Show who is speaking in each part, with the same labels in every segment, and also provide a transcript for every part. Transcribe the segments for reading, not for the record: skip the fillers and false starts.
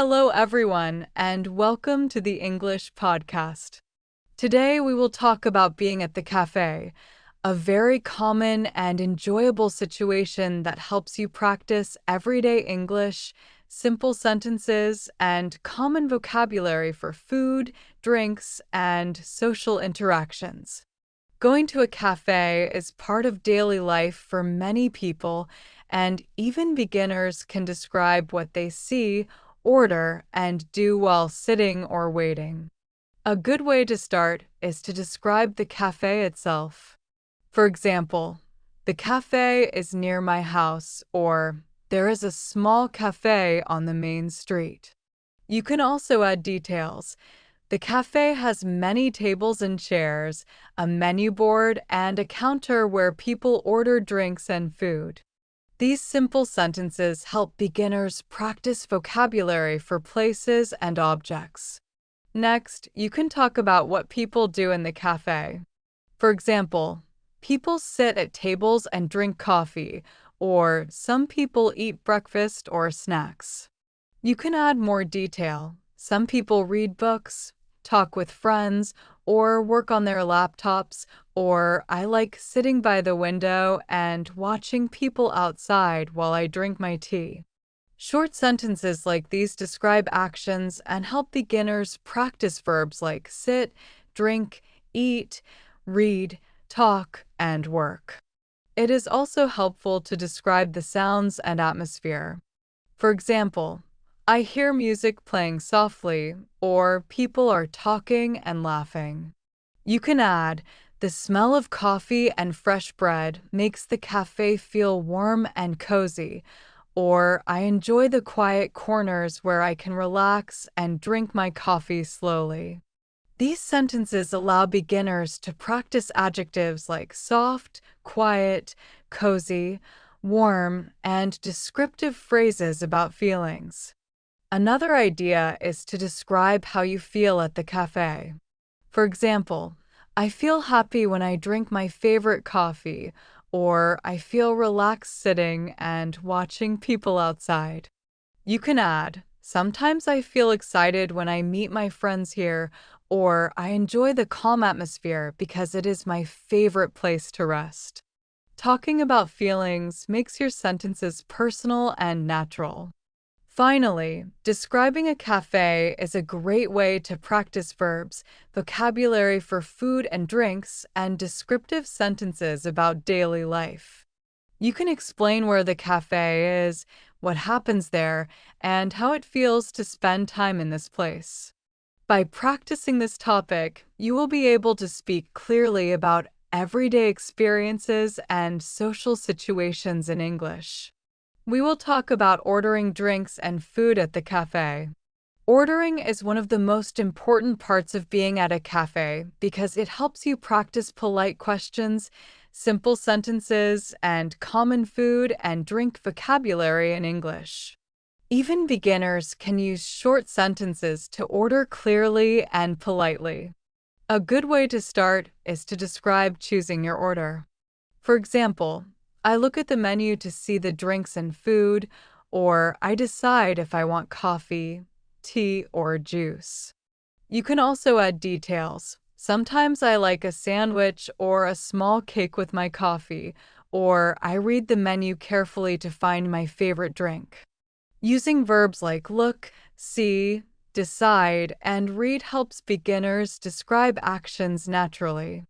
Speaker 1: Hello, everyone, and welcome to the English podcast. Today, we will talk about being at the cafe, a very common and enjoyable situation that helps you practice everyday English, simple sentences, and common vocabulary for food, drinks, and social interactions. Going to a cafe is part of daily life for many people, and even beginners can describe what they see, order, and do while sitting or waiting. A good way to start is to describe the cafe itself. For example, the cafe is near my house, or there is a small cafe on the main street. You can also add details. The cafe has many tables and chairs, a menu board, and a counter where people order drinks and food. These simple sentences help beginners practice vocabulary for places and objects. Next, you can talk about what people do in the cafe. For example, people sit at tables and drink coffee, or some people eat breakfast or snacks. You can add more detail. Some people read books, talk with friends, or work on their laptops, or I like sitting by the window and watching people outside while I drink my tea. Short sentences like these describe actions and help beginners practice verbs like sit, drink, eat, read, talk, and work. It is also helpful to describe the sounds and atmosphere. For example, I hear music playing softly, or people are talking and laughing. You can add, the smell of coffee and fresh bread makes the cafe feel warm and cozy, or I enjoy the quiet corners where I can relax and drink my coffee slowly. These sentences allow beginners to practice adjectives like soft, quiet, cozy, warm, and descriptive phrases about feelings. Another idea is to describe how you feel at the cafe. For example, I feel happy when I drink my favorite coffee, or I feel relaxed sitting and watching people outside. You can add, sometimes I feel excited when I meet my friends here, or I enjoy the calm atmosphere because it is my favorite place to rest. Talking about feelings makes your sentences personal and natural. Finally, describing a cafe is a great way to practice verbs, vocabulary for food and drinks, and descriptive sentences about daily life. You can explain where the cafe is, what happens there, and how it feels to spend time in this place. By practicing this topic, you will be able to speak clearly about everyday experiences and social situations in English. We will talk about ordering drinks and food at the cafe. Ordering is one of the most important parts of being at a cafe because it helps you practice polite questions, simple sentences, and common food and drink vocabulary in English. Even beginners can use short sentences to order clearly and politely. A good way to start is to describe choosing your order. For example, I look at the menu to see the drinks and food, or I decide if I want coffee, tea, or juice. You can also add details. Sometimes I like a sandwich or a small cake with my coffee, or I read the menu carefully to find my favorite drink. Using verbs like look, see, decide, and read helps beginners describe actions naturally.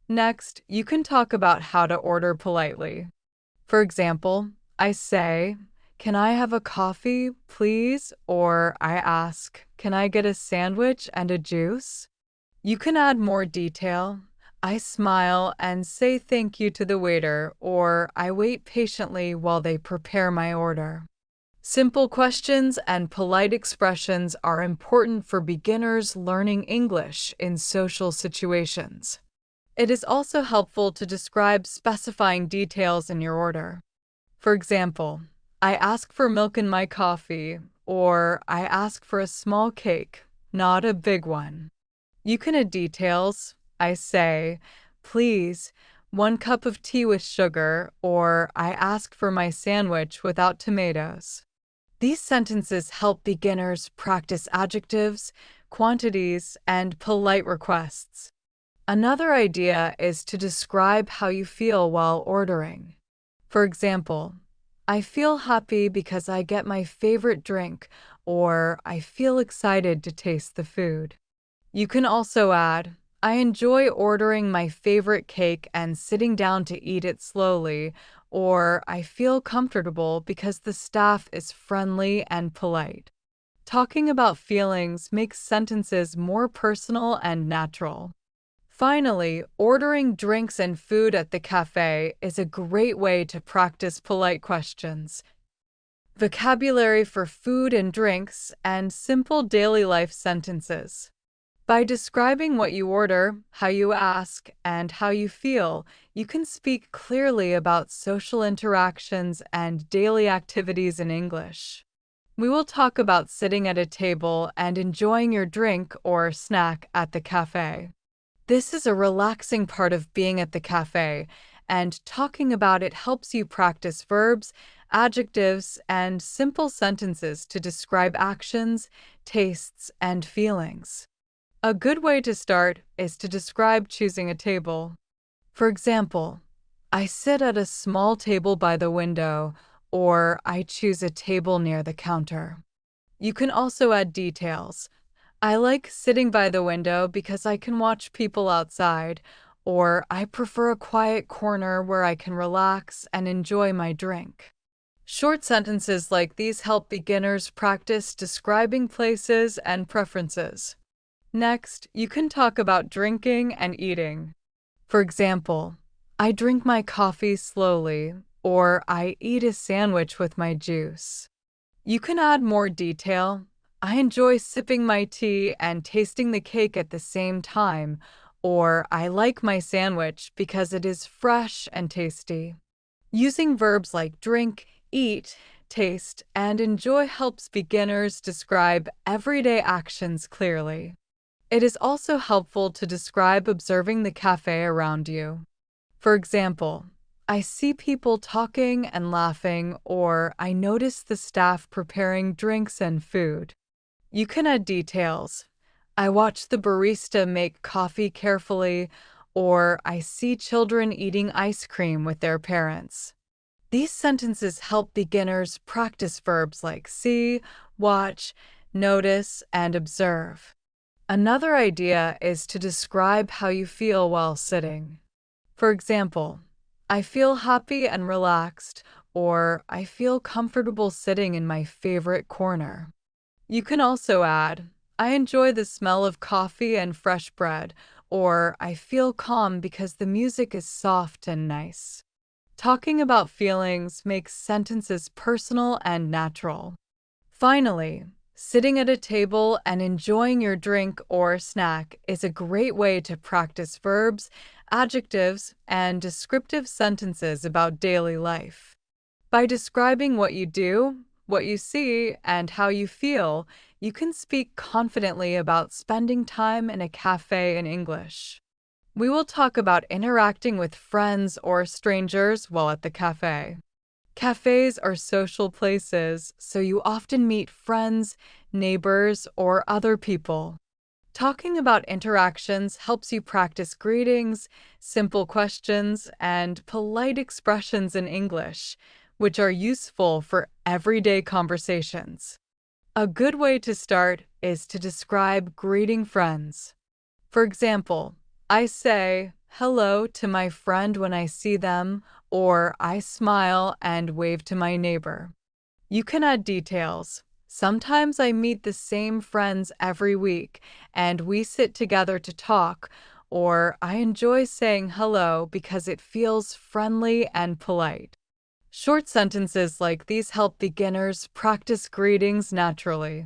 Speaker 1: Next, you can talk about how to order politely. For example, I say, can I have a coffee, please? Or I ask, can I get a sandwich and a juice? You can add more detail. I smile and say thank you to the waiter, or I wait patiently while they prepare my order. Simple questions and polite expressions are important for beginners learning English in social situations. It is also helpful to describe specifying details in your order. For example, I ask for milk in my coffee, or I ask for a small cake, not a big one. You can add details. I say, please, 1 cup of tea with sugar, or I ask for my sandwich without tomatoes. These sentences help beginners practice adjectives, quantities, and polite requests. Another idea is to describe how you feel while ordering. For example, I feel happy because I get my favorite drink, or I feel excited to taste the food. You can also add, I enjoy ordering my favorite cake and sitting down to eat it slowly, or I feel comfortable because the staff is friendly and polite. Talking about feelings makes sentences more personal and natural. Finally, ordering drinks and food at the cafe is a great way to practice polite questions. Vocabulary for food and drinks, and simple daily life sentences. By describing what you order, how you ask, and how you feel, you can speak clearly about social interactions and daily activities in English. We will talk about sitting at a table and enjoying your drink or snack at the cafe. This is a relaxing part of being at the cafe, and talking about it helps you practice verbs, adjectives, and simple sentences to describe actions, tastes, and feelings. A good way to start is to describe choosing a table. For example, I sit at a small table by the window, or I choose a table near the counter. You can also add details. I like sitting by the window because I can watch people outside, or I prefer a quiet corner where I can relax and enjoy my drink. Short sentences like these help beginners practice describing places and preferences. Next, you can talk about drinking and eating. For example, I drink my coffee slowly, or I eat a sandwich with my juice. You can add more detail. I enjoy sipping my tea and tasting the cake at the same time, or I like my sandwich because it is fresh and tasty. Using verbs like drink, eat, taste, and enjoy helps beginners describe everyday actions clearly. It is also helpful to describe observing the cafe around you. For example, I see people talking and laughing, or I notice the staff preparing drinks and food. You can add details. I watch the barista make coffee carefully, or I see children eating ice cream with their parents. These sentences help beginners practice verbs like see, watch, notice, and observe. Another idea is to describe how you feel while sitting. For example, I feel happy and relaxed, or I feel comfortable sitting in my favorite corner. You can also add, I enjoy the smell of coffee and fresh bread, or I feel calm because the music is soft and nice. Talking about feelings makes sentences personal and natural. Finally, sitting at a table and enjoying your drink or snack is a great way to practice verbs, adjectives, and descriptive sentences about daily life. By describing what you do, what you see, and how you feel, you can speak confidently about spending time in a cafe in English. We will talk about interacting with friends or strangers while at the cafe. Cafes are social places, so you often meet friends, neighbors, or other people. Talking about interactions helps you practice greetings, simple questions, and polite expressions in English, which are useful for everyday conversations. A good way to start is to describe greeting friends. For example, I say hello to my friend when I see them, or I smile and wave to my neighbor. You can add details. Sometimes I meet the same friends every week, and we sit together to talk, or I enjoy saying hello because it feels friendly and polite. Short sentences like these help beginners practice greetings naturally.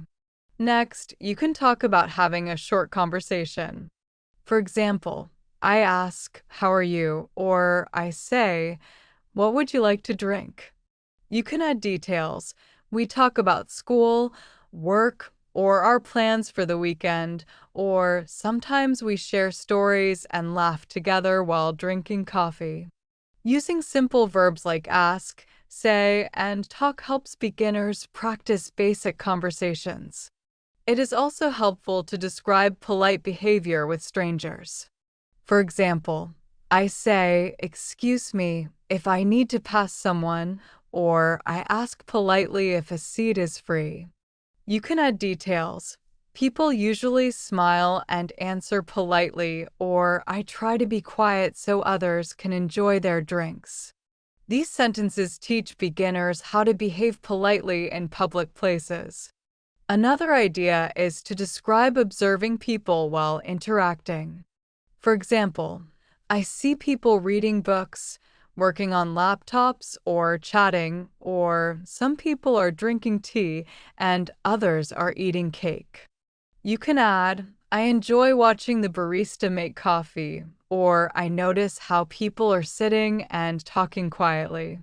Speaker 1: Next, you can talk about having a short conversation. For example, I ask, how are you? Or I say, what would you like to drink? You can add details. We talk about school, work, or our plans for the weekend, or sometimes we share stories and laugh together while drinking coffee. Using simple verbs like ask, say, and talk helps beginners practice basic conversations. It is also helpful to describe polite behavior with strangers. For example, I say, "Excuse me," if I need to pass someone, or I ask politely if a seat is free. You can add details. People usually smile and answer politely, or I try to be quiet so others can enjoy their drinks. These sentences teach beginners how to behave politely in public places. Another idea is to describe observing people while interacting. For example, I see people reading books, working on laptops, or chatting, or some people are drinking tea and others are eating cake. You can add, "I enjoy watching the barista make coffee," or "I notice how people are sitting and talking quietly."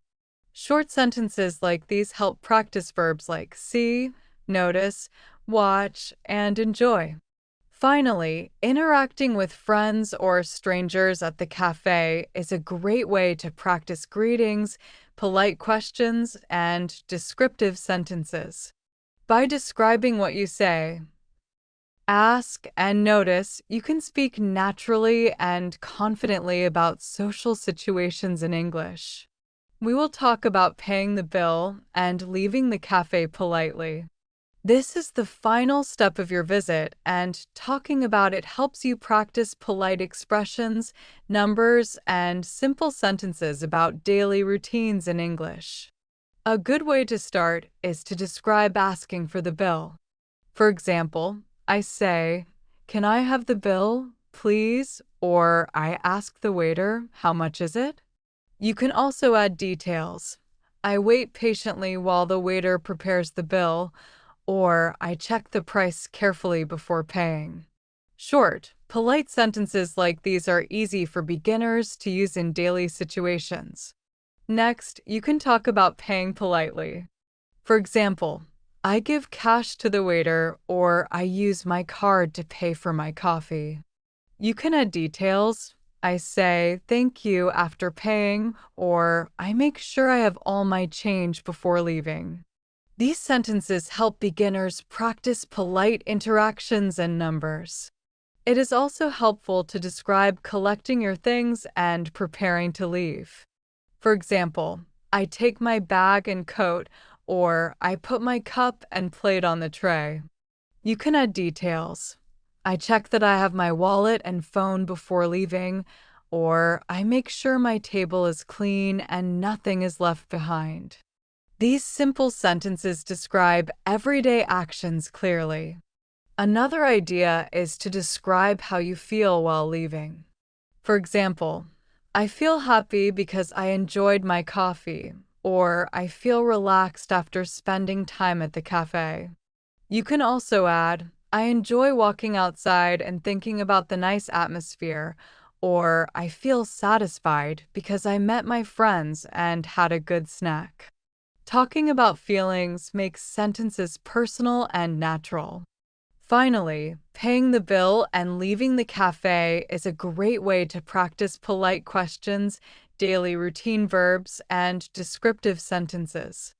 Speaker 1: Short sentences like these help practice verbs like see, notice, watch, and enjoy. Finally, interacting with friends or strangers at the cafe is a great way to practice greetings, polite questions, and descriptive sentences. By describing what you say, ask, and notice, you can speak naturally and confidently about social situations in English. We will talk about paying the bill and leaving the cafe politely. This is the final step of your visit, and talking about it helps you practice polite expressions, numbers, and simple sentences about daily routines in English. A good way to start is to describe asking for the bill. For example, I say, "Can I have the bill, please?" Or I ask the waiter, "How much is it?" You can also add details. I wait patiently while the waiter prepares the bill, or I check the price carefully before paying. Short, polite sentences like these are easy for beginners to use in daily situations. Next, you can talk about paying politely. For example, I give cash to the waiter, or I use my card to pay for my coffee. You can add details. I say, "Thank you," after paying, or I make sure I have all my change before leaving. These sentences help beginners practice polite interactions and numbers. It is also helpful to describe collecting your things and preparing to leave. For example, I take my bag and coat, or I put my cup and plate on the tray. You can add details. I check that I have my wallet and phone before leaving, or I make sure my table is clean and nothing is left behind. These simple sentences describe everyday actions clearly. Another idea is to describe how you feel while leaving. For example, I feel happy because I enjoyed my coffee, or I feel relaxed after spending time at the cafe. You can also add, I enjoy walking outside and thinking about the nice atmosphere, or I feel satisfied because I met my friends and had a good snack. Talking about feelings makes sentences personal and natural. Finally, paying the bill and leaving the cafe is a great way to practice polite questions, daily routine verbs, and descriptive sentences.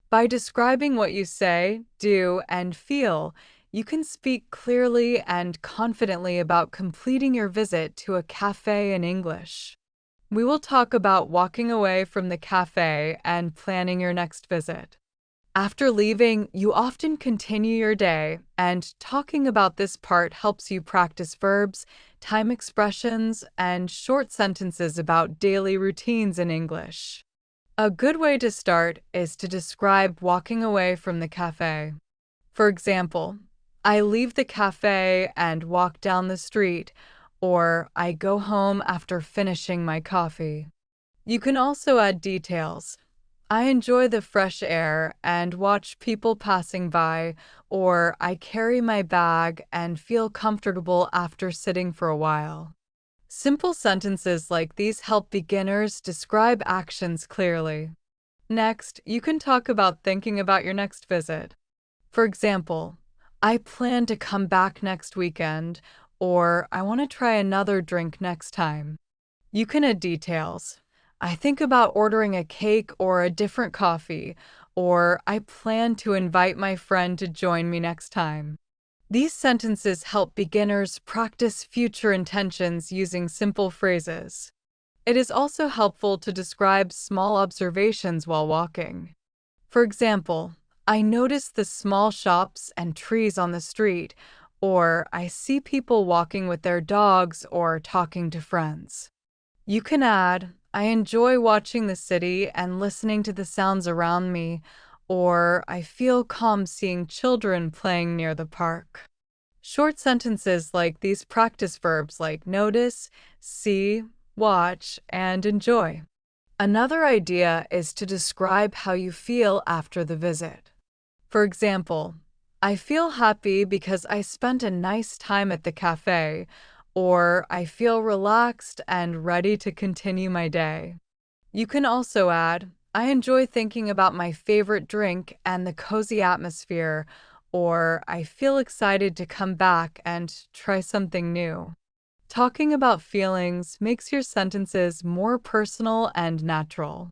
Speaker 1: By describing what you say, do, and feel, you can speak clearly and confidently about completing your visit to a cafe in English. We will talk about walking away from the cafe and planning your next visit. After leaving, you often continue your day, and talking about this part helps you practice verbs, time expressions, and short sentences about daily routines in English. A good way to start is to describe walking away from the cafe. For example, I leave the cafe and walk down the street, or I go home after finishing my coffee. You can also add details. I enjoy the fresh air and watch people passing by, or I carry my bag and feel comfortable after sitting for a while. Simple sentences like these help beginners describe actions clearly. Next, you can talk about thinking about your next visit. For example, I plan to come back next weekend, or I want to try another drink next time. You can add details. I think about ordering a cake or a different coffee, or I plan to invite my friend to join me next time. These sentences help beginners practice future intentions using simple phrases. It is also helpful to describe small observations while walking. For example, I notice the small shops and trees on the street, or I see people walking with their dogs or talking to friends. You can add, I enjoy watching the city and listening to the sounds around me, or I feel calm seeing children playing near the park. Short sentences like these practice verbs like notice, see, watch, and enjoy. Another idea is to describe how you feel after the visit. For example, I feel happy because I spent a nice time at the cafe, or I feel relaxed and ready to continue my day. You can also add, I enjoy thinking about my favorite drink and the cozy atmosphere, or I feel excited to come back and try something new. Talking about feelings makes your sentences more personal and natural.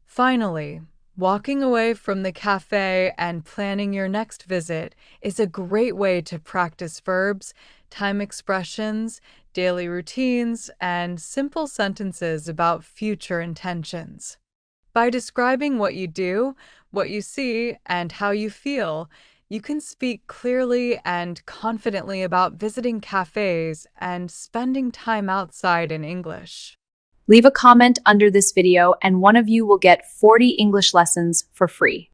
Speaker 1: Finally, walking away from the cafe and planning your next visit is a great way to practice verbs, time expressions, daily routines, and simple sentences about future intentions. By describing what you do, what you see, and how you feel, you can speak clearly and confidently about visiting cafes and spending time outside in English.
Speaker 2: Leave a comment under this video and one of you will get 40 English lessons for free.